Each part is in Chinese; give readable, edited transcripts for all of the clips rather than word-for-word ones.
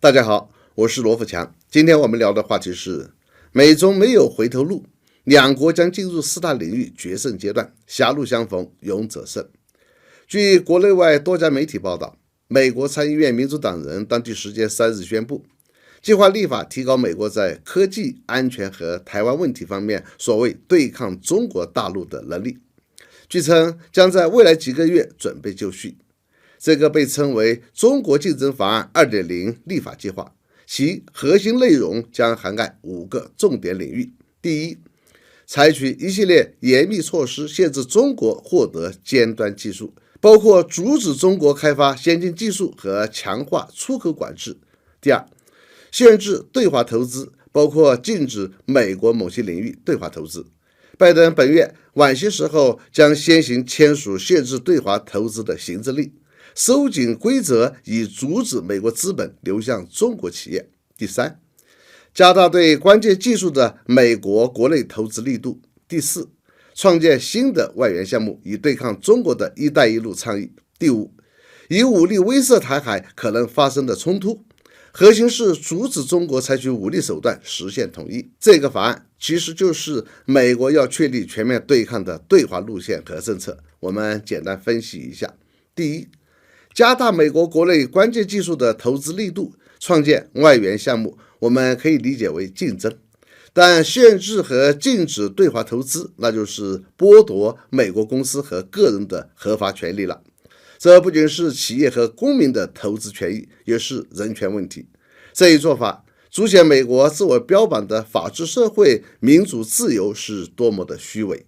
大家好，我是罗富强。今天我们聊的话题是美中没有回头路，两国将进入4大领域决胜阶段，狭路相逢勇者胜。据国内外多家媒体报道，美国参议院民主党人当地时间3日宣布，计划立法提高美国在科技、安全和台湾问题方面所谓对抗中国大陆的能力。据称将在未来几个月准备就绪。这个被称为中国竞争法案 2.0 立法计划，其核心内容将涵盖5个重点领域。第一，采取一系列严密措施限制中国获得尖端技术，包括阻止中国开发先进技术和强化出口管制。第二，限制对华投资，包括禁止美国某些领域对华投资。拜登本月晚些时候将先行签署限制对华投资的行政令，收紧规则以阻止美国资本流向中国企业。第三，加大对关键技术的美国国内投资力度。第四，创建新的外援项目以对抗中国的一带一路倡议。第五，以武力威慑台海可能发生的冲突，核心是阻止中国采取武力手段实现统一。这个法案其实就是美国要确立全面对抗的对华路线和政策。我们简单分析一下。第一，加大美国国内关键技术的投资力度，创建外援项目，我们可以理解为竞争。但限制和禁止对华投资，那就是剥夺美国公司和个人的合法权利了。这不仅是企业和公民的投资权益，也是人权问题。这一做法凸显美国自我标榜的法治社会、民主自由是多么的虚伪。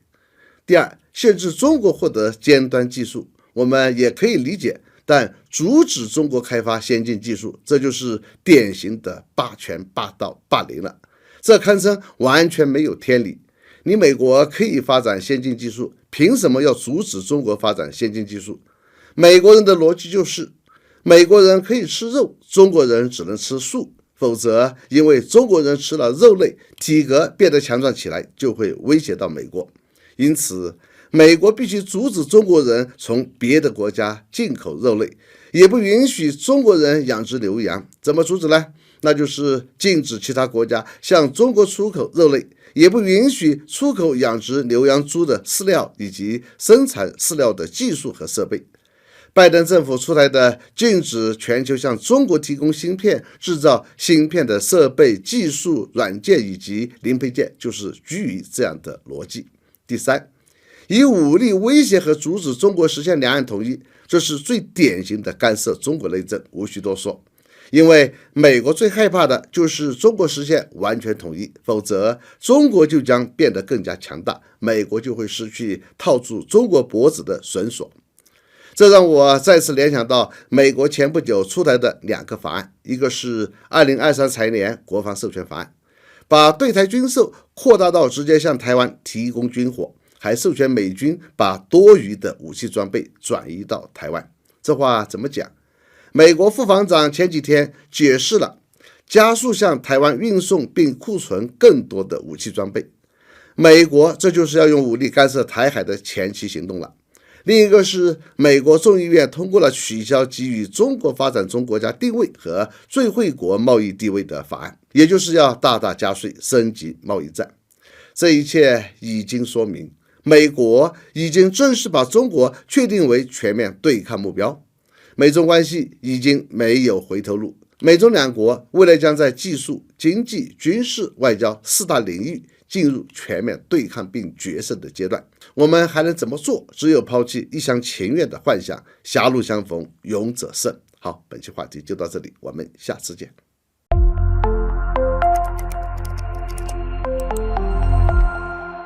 第二，限制中国获得尖端技术，我们也可以理解，但阻止中国开发先进技术，这就是典型的霸权、霸道、霸凌了。这堪称完全没有天理。你美国可以发展先进技术，凭什么要阻止中国发展先进技术？美国人的逻辑就是，美国人可以吃肉，中国人只能吃素，否则因为中国人吃了肉类，体格变得强壮起来，就会威胁到美国。因此，美国必须阻止中国人从别的国家进口肉类，也不允许中国人养殖牛羊。怎么阻止呢？那就是禁止其他国家向中国出口肉类，也不允许出口养殖牛羊猪的饲料以及生产饲料的技术和设备。拜登政府出台的禁止全球向中国提供芯片、制造芯片的设备、技术、软件以及零配件，就是基于这样的逻辑。第三，以武力威胁和阻止中国实现两岸统一，这是最典型的干涉中国内政，无需多说。因为美国最害怕的就是中国实现完全统一，否则中国就将变得更加强大，美国就会失去套住中国脖子的绳索。这让我再次联想到美国前不久出台的2个法案，一个是2023财年国防授权法案，把对台军售扩大到直接向台湾提供军火，还授权美军把多余的武器装备转移到台湾。这话怎么讲？美国副防长前几天解释了，加速向台湾运送并库存更多的武器装备。美国这就是要用武力干涉台海的前期行动了。另一个是美国众议院通过了取消给予中国发展中国家定位和最惠国贸易地位的法案，也就是要大大加税，升级贸易战。这一切已经说明，美国已经正式把中国确定为全面对抗目标。美中关系已经没有回头路，美中两国未来将在技术、经济、军事、外交4大领域进入全面对抗并决胜的阶段。我们还能怎么做？只有抛弃一厢情愿的幻想，狭路相逢勇者胜。好，本期话题就到这里，我们下次见。